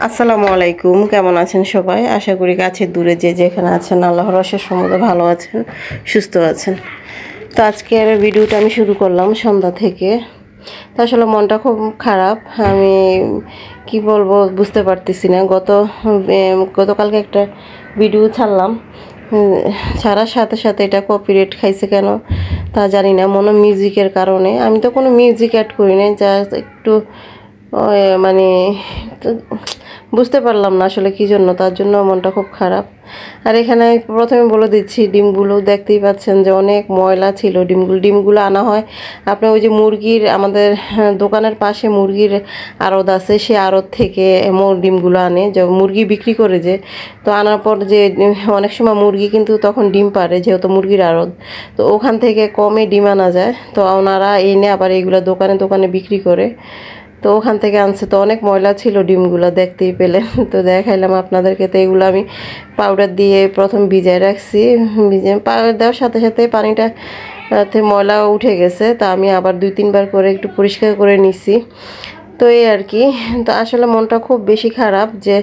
আসসালামু আলাইকুম, কেমন আছেন সবাই? আশা করি কাছে দূরে যে যেখানে আছেন আল্লাহর অশেষ রহমতে ভালো আছেন, সুস্থ আছেন। তো আজকের ভিডিওটা আমি শুরু করলাম সন্ধ্যা থেকে। তো আসলে মনটা খুব খারাপ, আমি কি বলবো বুঝতে পারতেছি না। গতকালকে একটা ভিডিও ছাড়লাম, ছাড়ার সাথে সাথে এটা কপিরাইট খাইছে কেন তা জানি না, মনে মিউজিকের কারণে। আমি তো কোনো মিউজিক অ্যাড করি নাই, জাস্ট একটু মানে বুঝতে পারলাম না আসলে কী জন্য, তার জন্য মনটা খুব খারাপ। আর এখানে প্রথমে বলে দিচ্ছি, ডিমগুলো দেখতেই পাচ্ছেন যে অনেক ময়লা ছিল। ডিমগুলো আনা হয় আপনার ওই যে মুরগির, আমাদের দোকানের পাশে মুরগির আড়ত আছে, সে আড়ত থেকে ডিমগুলো আনে, যে মুরগি বিক্রি করে যে। তো আনার পর যে অনেক সময় মুরগি কিন্তু তখন ডিম পারে, যেহেতু মুরগির আড়ত, তো ওখান থেকে কমে ডিম আনা যায়। তো ওনারা এনে আবার এইগুলো দোকানে দোকানে বিক্রি করে। তো ওখান থেকে আনছে, তো অনেক ময়লা ছিল ডিমগুলো, দেখতেই পেলেন। তো দেখাইলাম আপনাদেরকে। তো এগুলো আমি পাউডার দিয়ে প্রথম ভিজায় রাখছি, পাউডার দেওয়ার সাথে সাথে পানিটা ময়লা উঠে গেছে। তা আমি আবার 2-3 বার করে একটু পরিষ্কার করে নিছি। তো এই আর কি। তো আসলে মনটা খুব বেশি খারাপ যে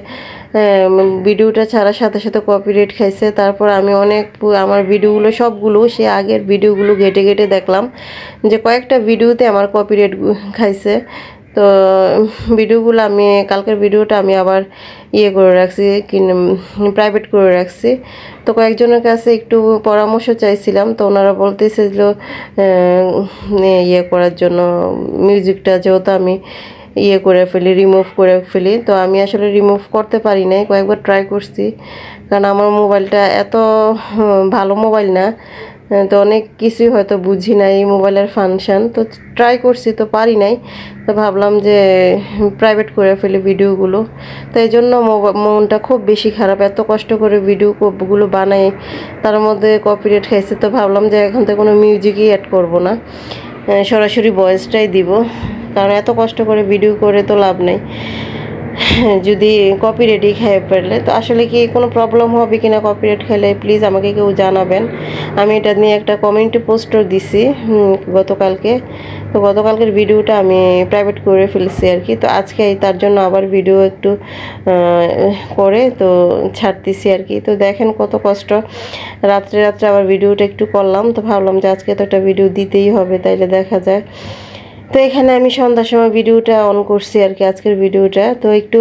ভিডিওটা ছাড়ার সাথে সাথে কপিরাইট খাইছে। তারপর আমি আমার ভিডিওগুলো সবগুলো সে আগের ভিডিওগুলো ঘেটে ঘেটে দেখলাম যে কয়েকটা ভিডিওতে আমার কপিরাইট খাইছে। তো ভিডিওগুলো আমি কালকের ভিডিওটা আমি আবার করে রাখছি, প্রাইভেট করে রাখছি। তো কয়েকজনের কাছে একটু পরামর্শ চাইছিলাম, তো ওনারা বলতেছিল করার জন্য মিউজিকটা, যেহেতু আমি করে ফেলি, রিমুভ করে ফেলি। তো আমি আসলে রিমুভ করতে পারি নাই, কয়েকবার ট্রাই করছি, কারণ আমার মোবাইলটা এত ভালো মোবাইল না, তো অনেক কিছুই হয়তো বুঝি নাই এই মোবাইলের ফাংশন। তো ট্রাই করছি, তো পারি নাই। তো ভাবলাম যে প্রাইভেট করে ফেলি ভিডিওগুলো। তো এই জন্য মনটা খুব বেশি খারাপ, এত কষ্ট করে ভিডিওগুলো বানাই, তার মধ্যে কপিরাইট খাইছে। তো ভাবলাম যে এখন তো কোনো মিউজিকই অ্যাড করব না, সরাসরি ভয়েসটাই দিব, কারণ এত কষ্ট করে ভিডিও করে তো লাভ নেই যদি কপিরাইটই খেয়ে ফেললে। তো আসলে কি কোনো প্রবলেম হবে কিনা কপিরাইট খেলে, প্লিজ আমাকে কেউ জানাবেন। আমি এটা নিয়ে একটা কমিউনিটি পোস্টও দিছি গতকালকে। তো গতকালকের ভিডিওটা আমি প্রাইভেট করে ফেলছি আর কি। তো আজকে তার জন্য আবার ভিডিও একটু করে তো ছাড়তেছি আর কি। তো দেখেন কত কষ্ট, রাত্রে রাত্রে আবার ভিডিওটা একটু করলাম। তো ভাবলাম যে আজকে তো একটা ভিডিও দিতেই হবে, তাইলে দেখা যায়। তো এখানে আমি সন্ধ্যার সময় ভিডিওটা অন করছি আর কি, আজকের ভিডিওটা। তো একটু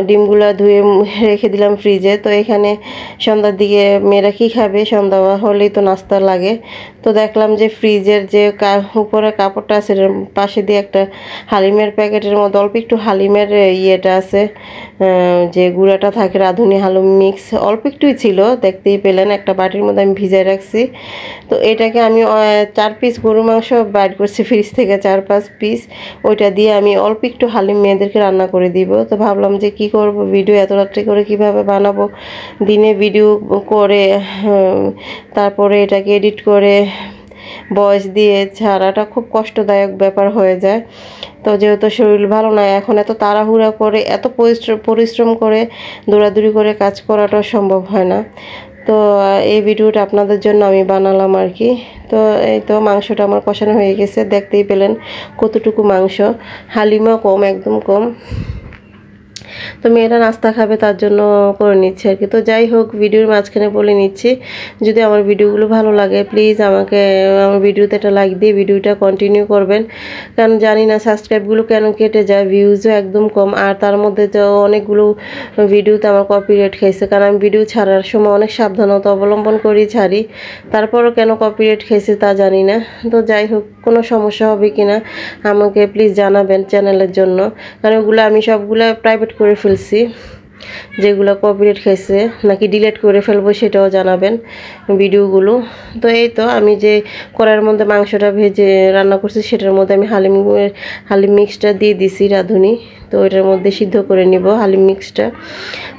ডিমগুলা ধুয়ে রেখে দিলাম ফ্রিজে। তো এখানে সন্ধ্যার দিকে মেয়েরা কী খাবে, সন্ধ্যা হলেই তো নাস্তা লাগে। তো দেখলাম যে ফ্রিজের যে উপরে কাপড়টা আছে পাশে দিয়ে একটা হালিমের প্যাকেটের মধ্যে অল্প একটু হালিমের ইয়েটা আছে, যে গুঁড়াটা থাকে, রাঁধুনি হালিম মিক্স অল্প একটুই ছিল, দেখতেই পেলেন। একটা বাটির মধ্যে আমি ভিজায় রাখছি। তো এটাকে আমি 4 পিস গরু মাংস বাইর করছি ফ্রিজ থেকে, 4-5 পিস। ওইটা দিয়ে আমি অল্প একটু হালিম মেয়েদেরকে রান্না করে দিব। তো ভাবলাম যে কি করব, ভিডিও এত রাত্রে করে কিভাবে বানাবো, দিনে ভিডিও করে তারপরে এটাকে এডিট করে ভয়েস দিয়ে ছাড়াটা খুব কষ্টদায়ক ব্যাপার হয়ে যায়। তো যেহেতু শরীর ভালো না, এখন এত তাড়াহুড়া করে এত পরিশ্রম করে দৌড়াদৌড়ি করে কাজ করাটাও সম্ভব হয় না। তো এই ভিডিওটা আপনাদের জন্য আমি বানালাম আর কি। তো এই তো মাংসটা আমার কষানো হয়ে গেছে, দেখতেই পেলেন কতটুকু মাংস, হালিমও কম, একদম কম। তো মেয়েরা নাস্তা খাবে তার জন্য করে নিচ্ছে আর কি। তো যাই হোক, ভিডিওর মাঝখানে বলে নিচ্ছি, যদি আমার ভিডিওগুলো ভালো লাগে প্লিজ আমাকে আমার ভিডিওতে একটা লাইক দিয়ে ভিডিওটা কন্টিনিউ করবেন, কারণ জানি না সাবস্ক্রাইবগুলো কেন কেটে যায়, ভিউজও একদম কম। আর তার মধ্যে তো অনেকগুলো ভিডিওতে আমার কপিরাইট খাইছে, কারণ আমি ভিডিও ছাড়ার সময় অনেক সাবধানতা অবলম্বন করেই ছাড়ি, তারপরও কেন কপিরাইট খাইছে তা জানি না। তো যাই হোক, কোনো সমস্যা হবে কি না আমাকে প্লিজ জানাবেন চ্যানেলের জন্য, কারণ ওগুলো আমি সবগুলো প্রাইভেট করে ফেলছি, যেগুলো কপিরাইট খাইছে নাকি ডিলিট করে ফেলবো সেটাও জানাবেন ভিডিওগুলো। তো এই তো আমি যে কড়াইয়ের মধ্যে মাংসটা ভেজে রান্না করছি সেটার মধ্যে আমি হালিম মিক্সটা দিয়ে দিছি, রাঁধুনি। তো এটার মধ্যে সিদ্ধ করে নিব হালিম মিক্সটা।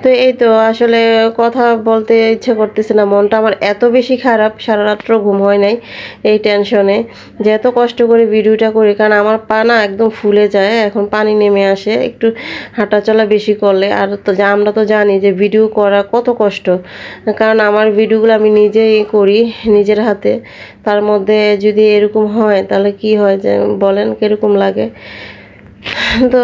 তো এই তো আসলে কথা বলতে ইচ্ছে করতেছে না, মনটা আমার এত বেশি খারাপ, সারা রাত্র ঘুম হয় নাই এই টেনশনে, যে এত কষ্ট করে ভিডিওটা করি, কারণ আমার পা না একদম ফুলে যায়, এখন পানি নেমে আসে একটু হাঁটাচলা বেশি করলে। আর তো আমরা তো জানি যে ভিডিও করা কত কষ্ট, কারণ আমার ভিডিওগুলো আমি নিজেই করি নিজের হাতে, তার মধ্যে যদি এরকম হয় তাহলে কি হয় যে বলেন, কীরকম লাগে। তো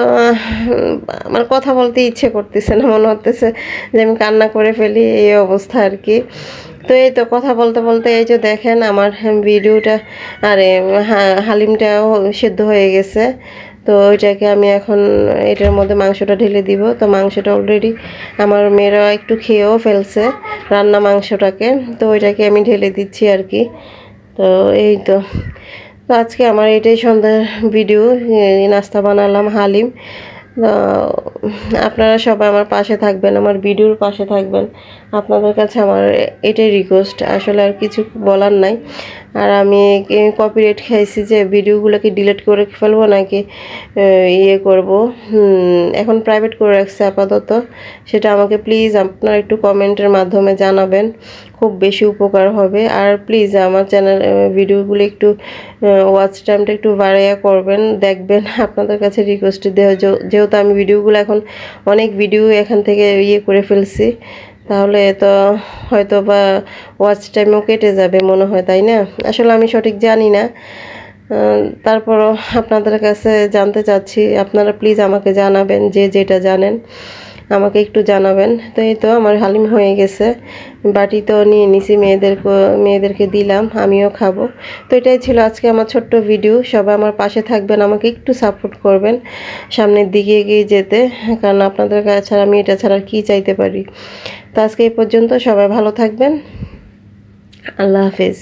আমার কথা বলতে ইচ্ছে করতেছে না, মনে হতেছে যে আমি কান্না করে ফেলি, এই অবস্থা আর কি। তো এই তো কথা বলতে বলতে এই যে দেখেন আমার ভিডিওটা, আরে হালিমটাও সেদ্ধ হয়ে গেছে। তো ওইটাকে আমি এখন এটার মধ্যে মাংসটা ঢেলে দিব। তো মাংসটা অলরেডি আমার মেয়েরা একটু খেয়েও ফেলছে রান্না মাংসটাকে, তো ওইটাকে আমি ঢেলে দিচ্ছি আর কি। তো এই তো তো আজকে আমার এটাই সন্ধ্যার ভিডিও, নাস্তা বানালাম হালিম। আপনারা সবাই আমার পাশে থাকবেন, আমার ভিডিওর পাশে থাকবেন, আপনাদের কাছে আমার এটাই রিকোয়েস্ট, আসলে আর কিছু বলার নাই। আর আমি কপিরাইট খাইছি যে ভিডিওগুলোকে ডিলিট করে ফেলবো নাকি ইয়ে করব, এখন প্রাইভেট করে রাখছে আপাতত, সেটা আমাকে প্লিজ আপনারা একটু কমেন্টের মাধ্যমে জানাবেন, খুব বেশি উপকার হবে। আর প্লিজ আমার চ্যানেল ভিডিওগুলো একটু ওয়াচ টাইমটা একটু বাড়াইয়া করবেন, দেখবেন, আপনাদের কাছে রিকোয়েস্ট দেওয়া, যেহেতু আমি ভিডিওগুলো এখন অনেক ভিডিও এখান থেকে ইয়ে করে ফেলছি, তাহলে তো হয়তো বা ওয়াচ টাইমও কেটে যাবে মনে হয়, তাই না? আসলে আমি সঠিক জানি না, তারপরও আপনাদের কাছে জানতে চাচ্ছি, আপনারা প্লিজ আমাকে জানাবেন, যে যেটা জানেন আমাকে একটু জানাবেন। তো এই তো আমার হালিম হয়ে গেছে, বাটি তো নিয়ে নিছি, মেয়েদেরকে দিলাম, আমিও খাবো। তো এটাই ছিল আজকে আমার ছোট্ট ভিডিও। সবাই আমার পাশে থাকবেন, আমাকে একটু সাপোর্ট করবেন সামনের দিকে এগিয়ে যেতে, কারণ আপনাদের কাছে ছাড়া আমি এটা ছাড়া কি চাইতে পারি। তো আজকে এই পর্যন্ত, সবাই ভালো থাকবেন, আল্লাহ হাফেজ।